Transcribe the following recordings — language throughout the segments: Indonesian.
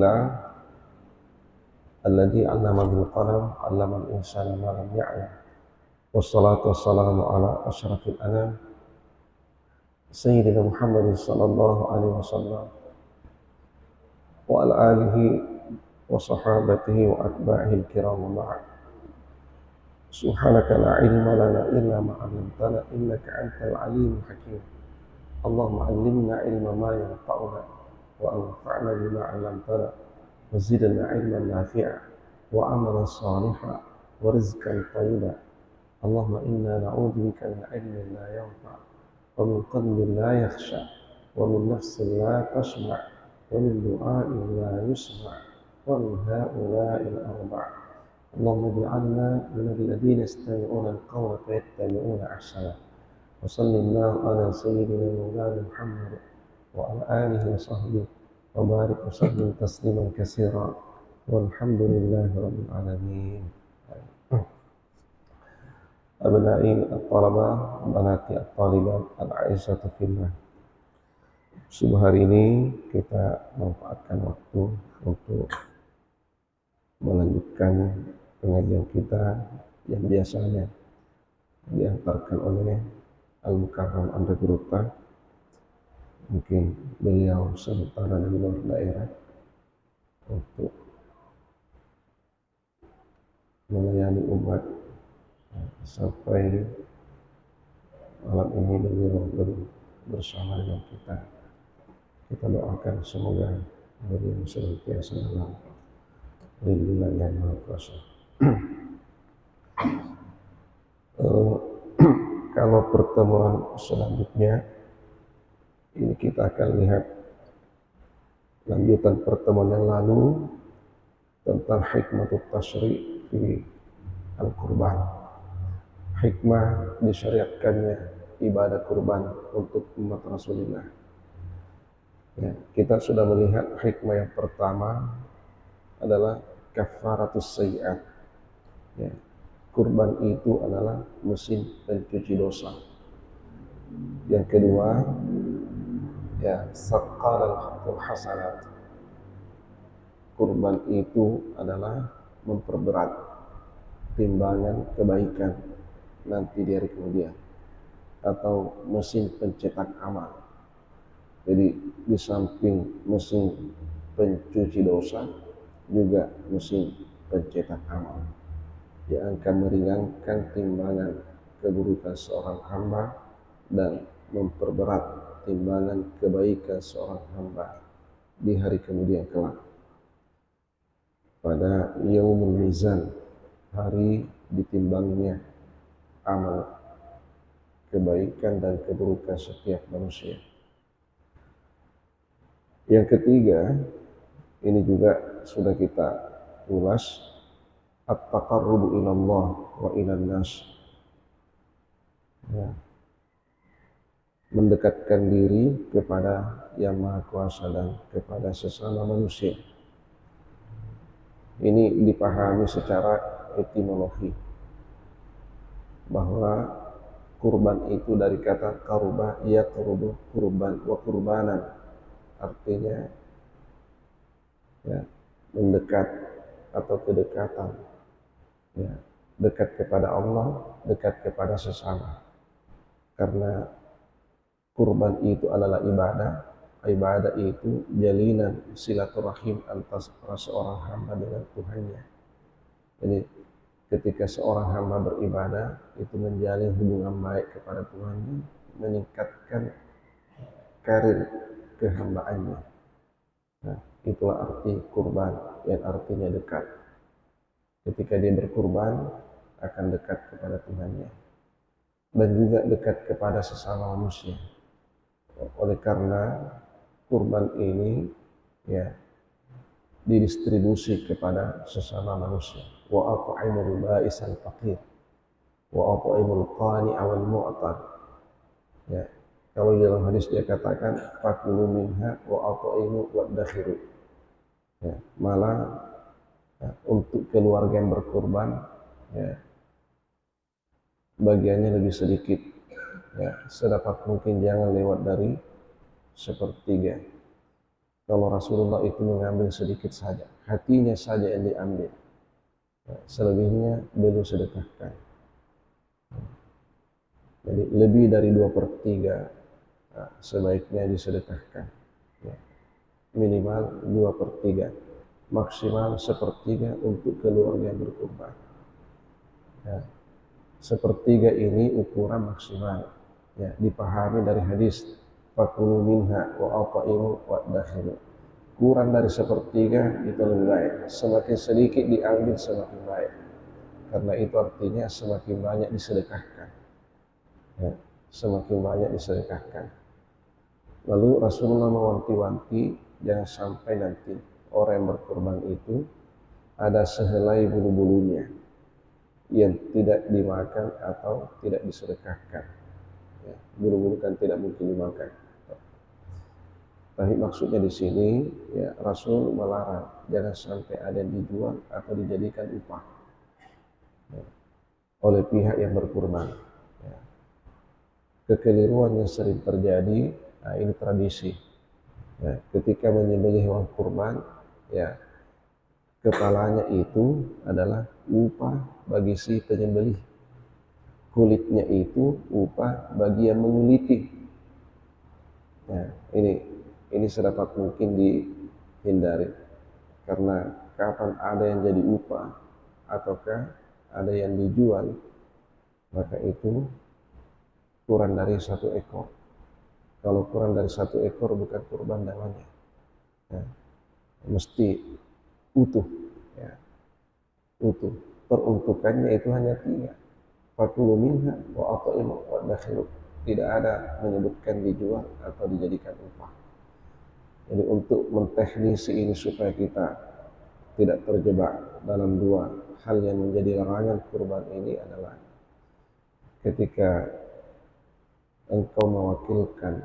Alhamdulillah alladzi 'allama bil qalam 'allama al-insana ma lam ya'lam. Wassalatu wassalamu ala asyrafil anam sayyidina Muhammadin sallallahu alaihi wasallam wa ala alihi wa sahabatihi wa atba'ihi al-kiram wa ba'd. Subhanaka la ilma lana illa ma 'allamtana innaka antal alimul hakim. Allahumma 'allimna ilma ma yanfa'una wa anfa'na bima 'allamtana wa zidna ilman nafi'a wa amalan salihan wa rizqan thayyiban. Allahumma inna na'udzubika min 'ilmin la yanfa' wa min qalbin la yakhsha wa min nafsin la tashba' wa min du'a'in la yusma' wa min ha'ula'il arba'. Allahumma ij'alna min alladhina yastami'una al-qawla fayattabi'una ahsana. Wa sallallahu ala sayyidina maulana Muhammad wa ala alihi wa sahbihi wa barik wa sallim tasliman katsira walhamdulillahi rabbil alamin. Abna'i at-talabah, banati at-talibat, al-a'izzatu fillah. Subuh hari ini kita manfaatkan waktu untuk melanjutkan pengajian kita yang biasanya diantarkan oleh Al-Mukarram Andra Guruta. Mungkin beliau sementara di luar daerah untuk melayani umat sampai malam ini beliau bersama dengan kita. Kita doakan semoga beliau senantiasa dalam lindungan yang Maha Kuasa. Kalau pertemuan selanjutnya ini kita akan lihat lanjutan pertemuan yang lalu tentang hikmatut tasyri' fi al-qurban. Hikmah disyariatkannya ibadah kurban untuk umat Rasulullah. Ya, kita sudah melihat hikmah yang pertama adalah kafaratus sayyi'at. Ya, kurban itu adalah mesin pencuci dosa. Yang kedua, ya, saqalal hasanat. Kurban itu adalah memperberat timbangan kebaikan nanti di hari kemudian, atau mesin pencetak amal. Jadi di samping mesin pencuci dosa, juga mesin pencetak amal yang akan meringankan timbangan keburukan seorang hamba dan memperberat timbangan kebaikan seorang hamba di hari kemudian kelak. Pada yaumul mizan, hari ditimbangnya amal kebaikan dan keburukan setiap manusia. Yang ketiga, ini juga sudah kita ulas, at-taqarrubu ilallah wa ilan nas. Ya, mendekatkan diri kepada Yang Maha Kuasa dan kepada sesama manusia. Ini dipahami secara etimologi bahwa kurban itu dari kata karuba, ya kurubu, kurban wa kurbanan, artinya ya, mendekat atau kedekatan, ya, dekat kepada Allah, dekat kepada sesama. Karena kurban itu adalah ibadah. Ibadah itu jalinan silaturahim antara seorang hamba dengan Tuhannya. Jadi ketika seorang hamba beribadah, itu menjalin hubungan baik kepada Tuhannya, meningkatkan karir kehambaannya. Nah, itulah arti kurban, yang artinya dekat. Ketika dia berkurban, akan dekat kepada Tuhannya dan juga dekat kepada sesama manusia. Oleh karena kurban ini, ya, didistribusi kepada sesama manusia. Wa at'imul ba'isal faqir wa at'imul qani'a wal mu'tar. Ya, kalau di dalam hadis dia katakan fakulu minha wa at'imu wa dakhiru. Ya, malah ya, untuk keluarga yang berkurban, ya, bagiannya lebih sedikit. Ya, sedapat mungkin jangan lewat dari sepertiga. Kalau Rasulullah itu mengambil sedikit saja, hatinya saja yang diambil. Selebihnya beliau sedekahkan. Jadi lebih dari 2/3 sebaiknya disedekahkan. Ya, minimal 2/3, maksimal 1/3 untuk keluarga yang berkurban. Ya, 1/3 ini ukuran maksimal. Ya, dipahami dari hadis fakulu minha wa ataimu wa dakhilu. Kurang dari 1/3 itu lebih baik. Semakin sedikit diambil semakin baik. Karena itu artinya semakin banyak disedekahkan. Ya, semakin banyak disedekahkan. Lalu Rasulullah mewanti-wanti jangan sampai nanti orang yang berkorban itu ada sehelai bulu-bulunya yang tidak dimakan atau tidak disedekahkan. Ya, bulu-bulu kan tidak mungkin dimakan. Tapi maksudnya di sini ya Rasul melarang jangan sampai ada yang dijual atau dijadikan upah ya, oleh pihak yang berkurban. Ya. Kekeliruan yang sering terjadi, nah ini tradisi. Ya, ketika menyembelih hewan kurban, ya kepalanya itu adalah upah bagi si penyembelih, kulitnya itu upah bagi yang menguliti. Ya, ini sedapat mungkin dihindari, karena kapan ada yang jadi upah ataukah ada yang dijual, maka itu kurang dari 1 ekor. Kalau kurang dari 1 ekor bukan kurban namanya. Ya, mesti utuh, ya, utuh. Peruntukannya itu hanya 3. Fakulu minha wa ataimu wa dakhilu. Tidak ada menyebutkan dijual atau dijadikan upah. Jadi untuk menteknisi ini supaya kita tidak terjebak dalam 2 hal yang menjadi larangan kurban ini adalah ketika engkau mewakilkan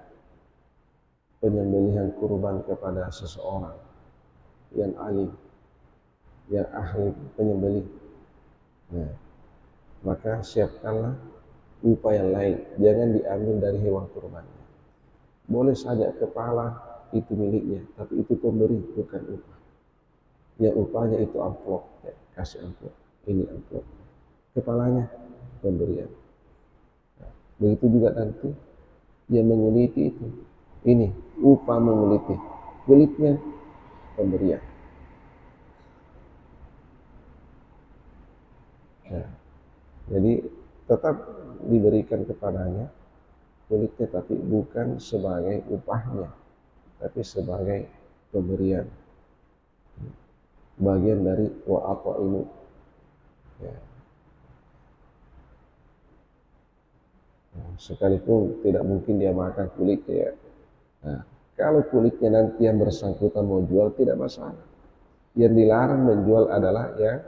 penyembelihan kurban kepada seseorang yang alim, yang ahli penyembelih, nah, maka siapkanlah upah yang lain, jangan diambil dari hewan kurbannya. Boleh saja kepala itu miliknya, tapi itu pemberi bukan upah. Yang upahnya itu amplop, ya, kasih amplop, ini amplop. Kepalanya pemberian. Nah, begitu juga nanti yang menguliti itu, ini upah menguliti, kulitnya pemberian. Nah, jadi tetap diberikan kepadanya kulitnya, tapi bukan sebagai upahnya, tapi sebagai pemberian, bagian dari wa ataimu. Ya. Nah, sekalipun tidak mungkin dia makan kulitnya ya. Nah, kalau kulitnya nanti yang bersangkutan mau jual tidak masalah. Yang dilarang menjual adalah yang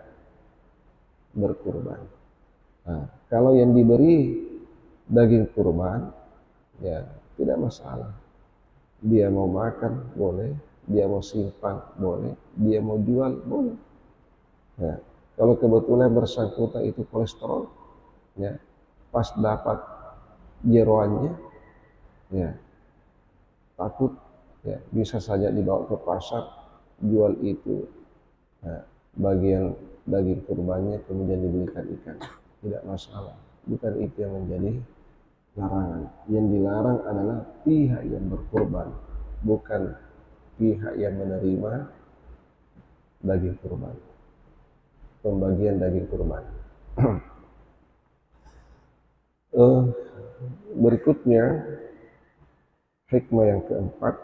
berkurban. Nah, kalau yang diberi daging kurban ya tidak masalah. Dia mau makan boleh, dia mau simpan boleh, dia mau jual boleh. Nah, kalau kebetulan bersangkutan itu kolesterol, ya pas dapat jeroannya, ya takut ya bisa saja dibawa ke pasar jual itu. Nah, bagian daging kurbannya kemudian dibelikan ikan, tidak masalah. Bukan itu yang menjadi larangan. Yang dilarang adalah pihak yang berkurban, bukan pihak yang menerima daging kurban, pembagian daging kurban. Berikutnya hikmah yang keempat,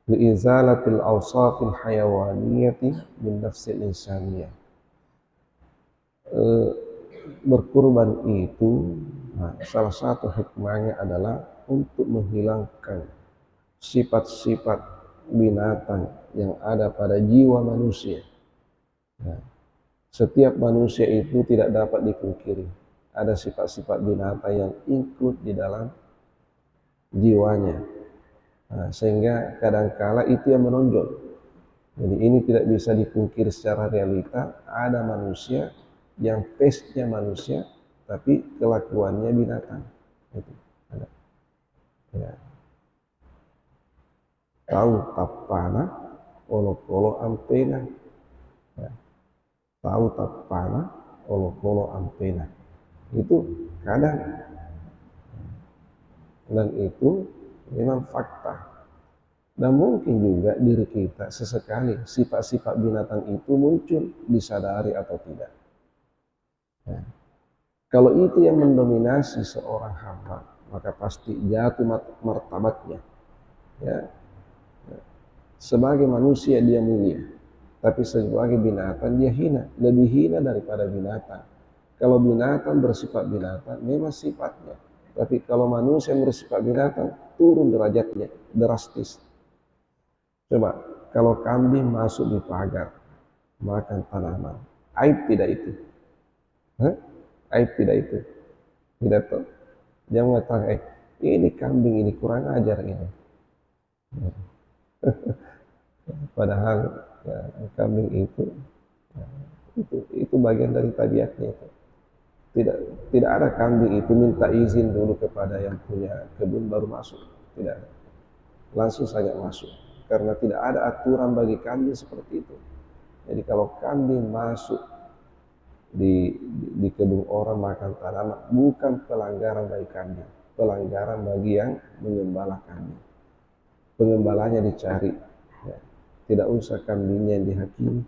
liizalatil awsafil hayawaniyati min nafsil insaniyah. Berkurban itu, nah, salah satu hikmahnya adalah untuk menghilangkan sifat-sifat binatang yang ada pada jiwa manusia. Nah, setiap manusia itu tidak dapat dipungkiri ada sifat-sifat binatang yang ikut di dalam jiwanya. Nah, sehingga kadangkala itu yang menonjol. Jadi ini tidak bisa dipungkiri secara realita, ada manusia yang face-nya manusia tapi kelakuannya binatang. Itu ada. Ya. tahu tapana olo-olo ampena, ya, tahu tapana olo-olo ampena. Itu kadang, dan itu memang fakta. Dan mungkin juga diri kita sesekali sifat-sifat binatang itu muncul, disadari atau tidak. Ya. Kalau itu yang mendominasi seorang hamba, maka pasti jatuh martabatnya. Ya. Sebagai manusia dia mulia, tapi sebagai binatang dia hina, lebih hina daripada binatang. Kalau binatang bersifat binatang, memang sifatnya. Tapi kalau manusia bersifat binatang, turun derajatnya drastis. Coba, kalau kambing masuk di pagar, makan tanaman, aib tidak itu? Hah? Aib tidak itu? Tidak tahu. Dia mengatakan, ini kambing ini kurang ajar ini. Padahal ya, kambing itu, ya, itu bagian dari tabiatnya itu. Tidak ada kambing itu minta izin dulu kepada yang punya kebun baru masuk. Tidak, langsung saja masuk. Karena tidak ada aturan bagi kambing seperti itu. Jadi kalau kambing masuk di kebun orang makan tanaman, bukan pelanggaran bagi kambing, pelanggaran bagi yang mengembala kambing. Pengembalanya dicari, ya. Tidak usah kambingnya yang dihakimi.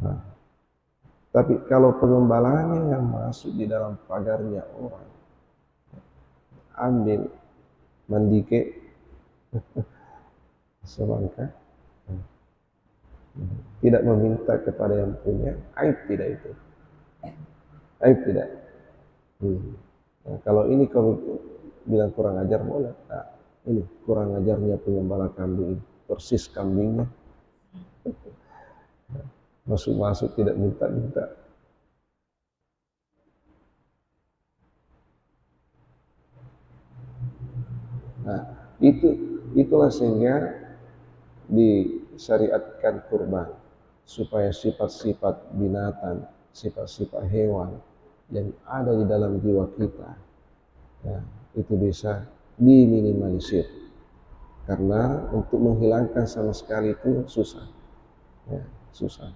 Nah, tapi kalau pengembalanya yang masuk di dalam pagarnya orang, ambil mandike semangka, tidak meminta kepada yang punya, aib tidak itu? Aib tidak? Nah, kalau ini kau bilang kurang ajar boleh. Nah, ini kurang ajarnya pengembala kambing ini, persis kambingnya masuk-masuk tidak minta-minta. Nah, itulah sehingga disyariatkan kurban, supaya sifat-sifat binatang, sifat-sifat hewan yang ada di dalam jiwa kita, ya, itu bisa diminimalisir. Karena untuk menghilangkan sama sekali itu susah, ya, susah.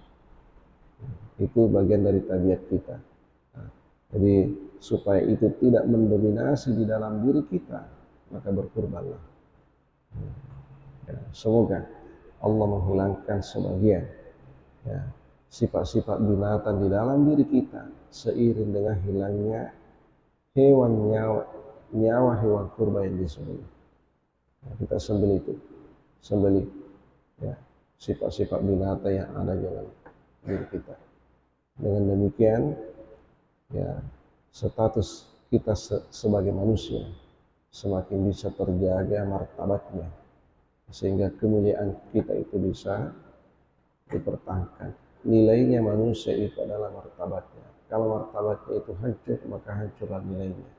Itu bagian dari tabiat kita. Nah, jadi supaya itu tidak mendominasi di dalam diri kita, maka berkurbanlah. Ya, semoga Allah menghilangkan sebagian, ya, sifat-sifat binatang di dalam diri kita seiring dengan hilangnya nyawa hewan kurban yang disembelih. Nah, kita sembelih itu, sembelih, ya, sifat-sifat binatang yang ada di dalam diri kita. Dengan demikian, ya, status kita sebagai manusia semakin bisa terjaga martabatnya, sehingga kemuliaan kita itu bisa dipertahankan. Nilainya manusia itu adalah martabatnya. Kalau martabatnya itu hancur, maka hancurlah nilainya.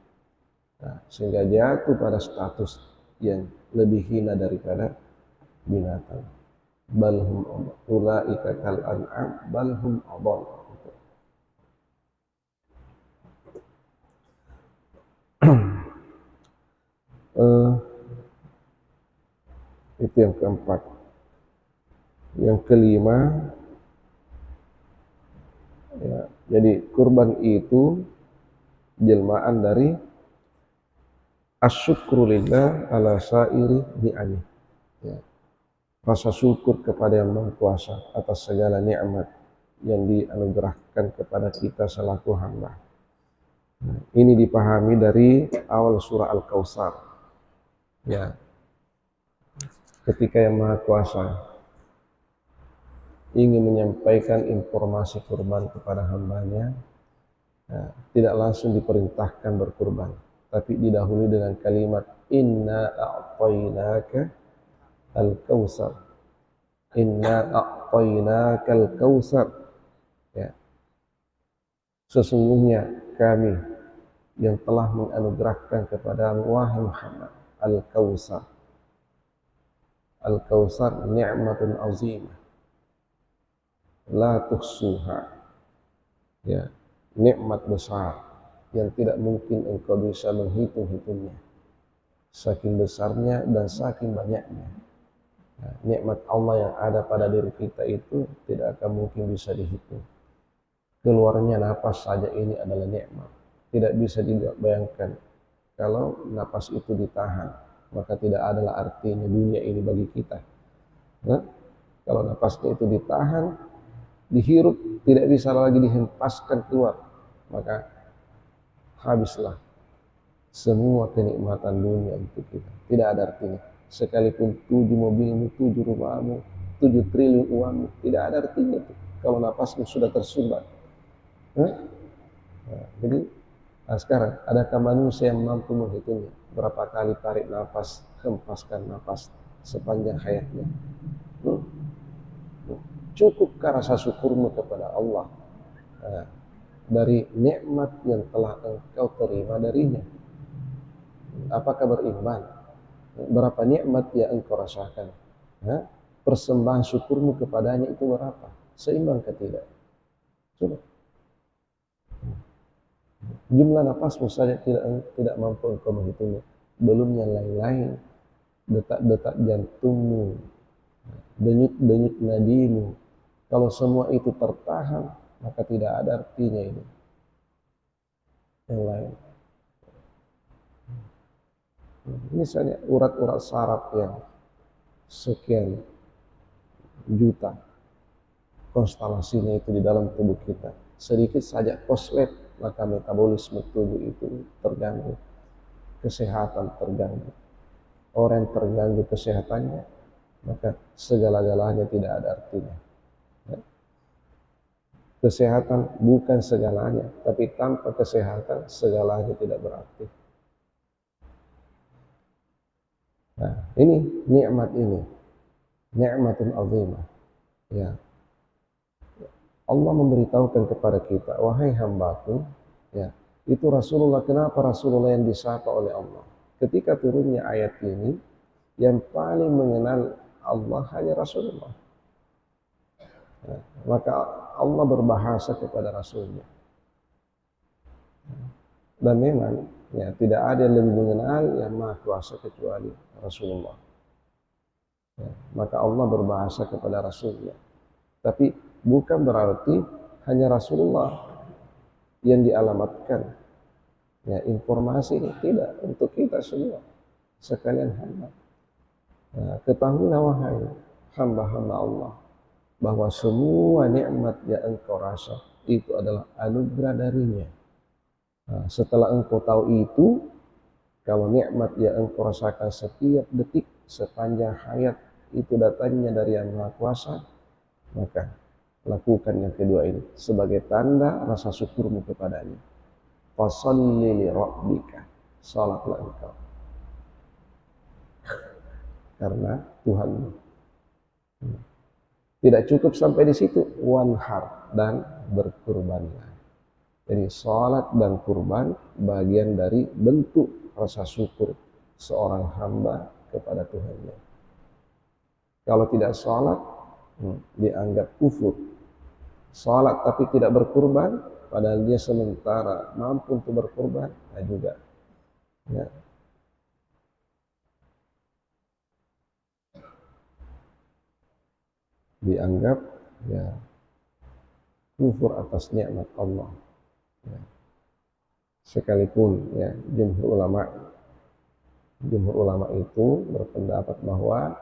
Nah, sehingga jatuh pada status yang lebih hina daripada binatang. Balhum ulaika kal an'am balhum adall. Itu yang keempat. Yang kelima, ya, jadi kurban itu jelmaan dari asyukru lillah ala sa'iri ni'amih, ya, rasa syukur kepada yang Maha Kuasa atas segala nikmat yang dianugerahkan kepada kita selaku hamba. Nah, ini dipahami dari awal surah Al-Kautsar, ya, ketika yang Maha Kuasa ingin menyampaikan informasi kurban kepada hambanya, ya, tidak langsung diperintahkan berkurban, tapi didahului dengan kalimat inna a'tainaka al-kautsar, inna a'tainaka al-kautsar, ya, sesungguhnya kami yang telah menganugerahkan kepada wahai Muhammad al-kautsar. Al-kautsar ni'matun azimah la tuhsuha, ya, nikmat besar yang tidak mungkin engkau bisa menghitung-hitungnya. saking besarnya dan saking banyaknya. Nah, nikmat Allah yang ada pada diri kita itu tidak akan mungkin bisa dihitung. Keluarnya napas saja ini adalah nikmat. Tidak bisa dibayangkan. Kalau napas itu ditahan, maka tidak adalah artinya dunia ini bagi kita. Nah, kalau napasnya itu ditahan, dihirup, tidak bisa lagi dihempaskan keluar, maka habislah semua kenikmatan dunia untuk kita. Tidak ada artinya. Sekalipun 7 mobilmu, 7 rumahmu, 7 triliun uangmu, tidak ada artinya itu kalau napasmu sudah tersumbat. Nah, jadi sekarang adakah manusia yang mampu menghitungnya berapa kali tarik nafas, hempaskan nafas sepanjang hayatnya? Cukupkah rasa syukurmu kepada Allah dari nikmat yang telah engkau terima darinya? Apakah beriman? Berapa nikmat yang engkau rasakan? Persembahan syukurmu kepadanya itu berapa? Seimbang ke tidak? Coba. Jumlah nafasmu saja tidak mampu engkau menghitungnya. Belum yang lain-lain, detak-detak jantungmu, denyut-denyut nadimu. Kalau semua itu tertahan, maka tidak ada artinya ini. Yang lain. Misalnya urat-urat saraf yang sekian juta konstelasinya itu di dalam tubuh kita. Sedikit saja koslet, maka metabolisme tubuh itu terganggu. Kesehatan terganggu. Orang yang terganggu kesehatannya, maka segala-galanya tidak ada artinya. Kesehatan bukan segalanya, tapi tanpa kesehatan segalanya tidak berarti. Nah, ini nikmat ini, nikmatun azimah. Ya, Allah memberitahukan kepada kita, wahai hambaku, ya, itu Rasulullah. Kenapa Rasulullah yang disapa oleh Allah? Ketika turunnya ayat ini, yang paling mengenal Allah hanya Rasulullah. Nah, maka Allah berbahasa kepada Rasulnya. Dan memang ya tidak ada yang lebih mengenal yang Maha Kuasa kecuali Rasulullah. Ya, maka Allah berbahasa kepada Rasulnya. Tapi bukan berarti hanya Rasulullah yang dialamatkan. Ya, informasi ini tidak untuk kita semua sekalian hamba. Nah, ketahuilah wahai hamba-hamba Allah bahwa semua nikmat yang engkau rasa itu adalah anugerah darinya. Nah, setelah engkau tahu itu, kalau nikmat yang engkau rasakan setiap detik sepanjang hayat itu datangnya dari Yang Maha Kuasa, maka lakukan yang kedua ini sebagai tanda rasa syukurmu kepadanya. Fasholli li rabbika, salatlah engkau karena Tuhanmu. Tidak cukup sampai di situ, wanhar, dan berkurbanlah. Jadi salat dan kurban bagian dari bentuk rasa syukur seorang hamba kepada Tuhannya. Kalau tidak salat, dianggap kufur. Salat tapi tidak berkurban, padahal dia sementara mampu untuk berkurban, nah juga. Ya. Dianggap ya kufur atas nikmat Allah. Ya. Sekalipun ya jumhur ulama itu berpendapat bahwa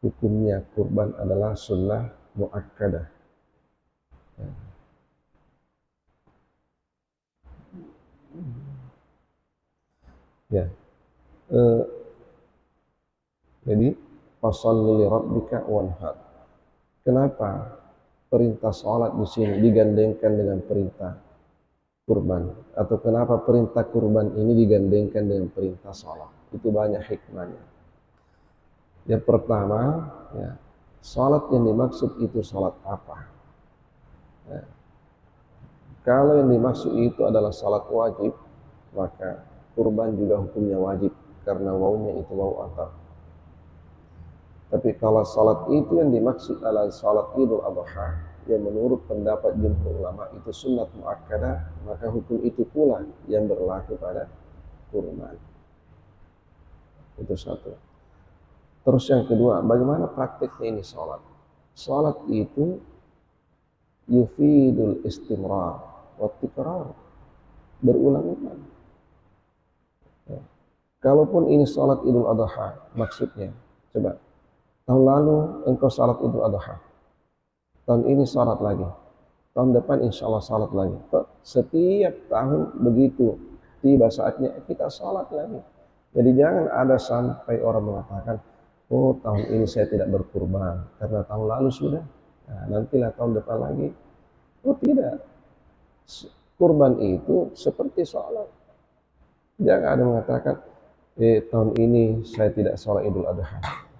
hukumnya kurban adalah sunnah muakkadah. Ya. Jadi fasholli li rabbika wanhar. Kenapa perintah salat di sini digandengkan dengan perintah kurban, atau kenapa perintah kurban ini digandengkan dengan perintah salat? Itu banyak hikmahnya. Yang pertama, ya, salat yang dimaksud itu salat apa? Ya. Kalau yang dimaksud itu adalah salat wajib, maka kurban juga hukumnya wajib karena wawunya itu wawu ataf. Tapi kalau salat itu yang dimaksud adalah salat Idul Adha, yang menurut pendapat jumhur ulama itu sunnat muakkadah, maka hukum itu pula yang berlaku pada kurban. Itu satu. Terus yang kedua, bagaimana praktiknya ini sholat? Sholat itu yufidul istimrar wa tikrar, berulang-ulang. Ya. Kalaupun ini sholat Idul Adha, maksudnya, coba, tahun lalu engkau sholat Idul Adha, tahun ini sholat lagi, tahun depan insya Allah sholat lagi. Setiap tahun begitu, tiba saatnya kita sholat lagi. Jadi jangan ada sampai orang mengatakan, oh tahun ini saya tidak berkurban karena tahun lalu sudah, nah, nantilah tahun depan lagi. Oh tidak, kurban itu seperti sholat. Jangan ada mengatakan, tahun ini saya tidak sholat Idul Adha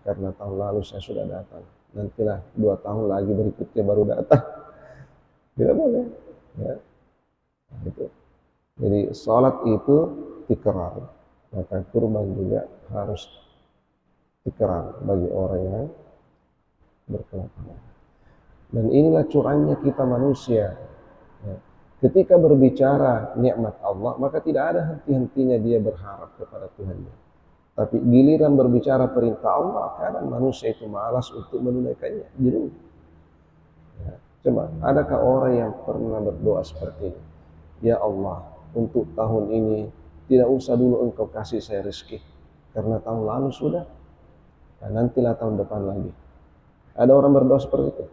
karena tahun lalu saya sudah datang, nantilah 2 tahun lagi berikutnya baru datang. Tidak boleh. Ya, gitu. Jadi sholat itu tikrar, maka kurban juga harus tikrar bagi orang yang berkelakuan. Dan inilah curangnya kita manusia. Ya. Ketika berbicara nikmat Allah, maka tidak ada henti-hentinya dia berharap kepada Tuhannya. Tapi giliran berbicara perintah Allah, kadang manusia itu malas untuk menunaikannya. Jadi, ya, coba, adakah orang yang pernah berdoa seperti ini? Ya Allah, untuk tahun ini tidak usah dulu engkau kasih saya rezeki, karena tahun lalu sudah, nah, nantilah tahun depan lagi. Ada orang berdoa seperti itu.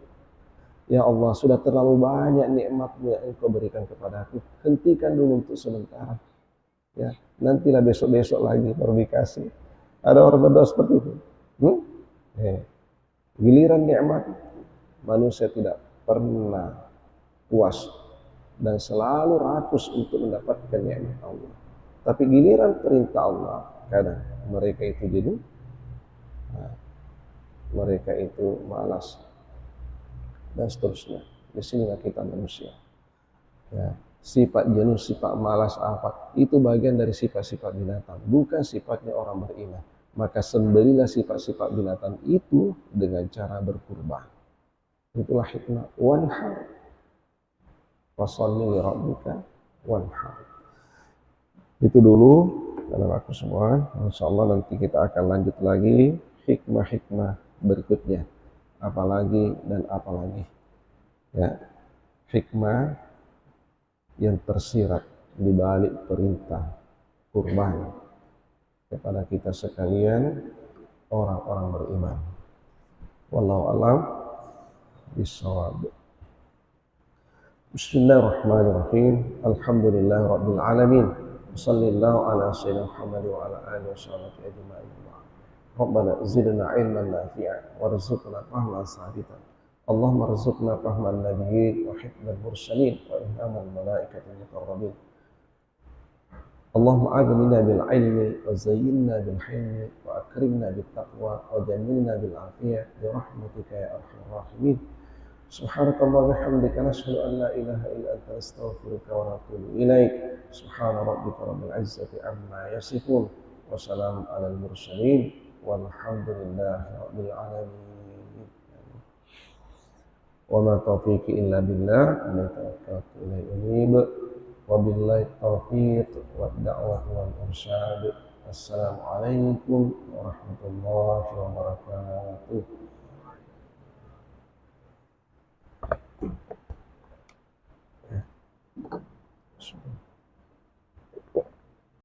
Ya Allah, sudah terlalu banyak nikmat-Mu yang engkau berikan kepada aku, hentikan dulu untuk sementara. Ya, nantilah besok-besok lagi baru dikasih. Ada orang berdoa seperti itu. Giliran nikmat, manusia tidak pernah puas dan selalu rakus untuk mendapatkan nikmat Allah. Tapi giliran perintah Allah, kadang mereka itu jadi, nah, mereka itu malas dan seterusnya. Di sinilah kita manusia. Ya, sifat jenuh, sifat malas apa? Itu bagian dari sifat-sifat binatang, bukan sifatnya orang beriman. Maka sembelilah sifat-sifat binatang itu dengan cara berkurban. Itulah hikmah wanhar. Washolli li rabbika wanhar. Itu dulu anak-anakku semua. Insyaallah nanti kita akan lanjut lagi hikmah-hikmah berikutnya. Apalagi dan apalagi. Ya, hikmah yang tersirat di balik perintah kurban kepada kita sekalian orang-orang beriman. Wallahu a'lam bishawab. Bismillahirrahmanirrahim. Alhamdulillahi rabbil alamin. Sallallahu ala sayyidina Muhammad wa ala alihi washabbihi ajma'in. Rabbana zidna ilman nafi'an warzuqna fahman sabitan. Allahumma rzuqna fahman nabiyyin wa hifdzal mursalin wa ilhamal malaikatil muqarrabin. Allahumma aghnina bil ilmi wa zayyinna bil hilmi wa akrimna bit taqwa wa jamilna bil afiyah bi rahmatika ya arhamar rahimin. Subhanakallah wa bihamdika nashhadu an la ilaha illa anta astaghfiruka wa atubu ilaik. Subhana rabbika rabbil izzati amma yasifun wa salamun alal mursalin walhamdulillahi rabbil alamin. Wa ma taufiqi illa billah, alaihi tawakkaltu ilaihi unib. Wabillahi taufiq wad da'wah wal irsyad. Assalamualaikum warahmatullahi wabarakatuh.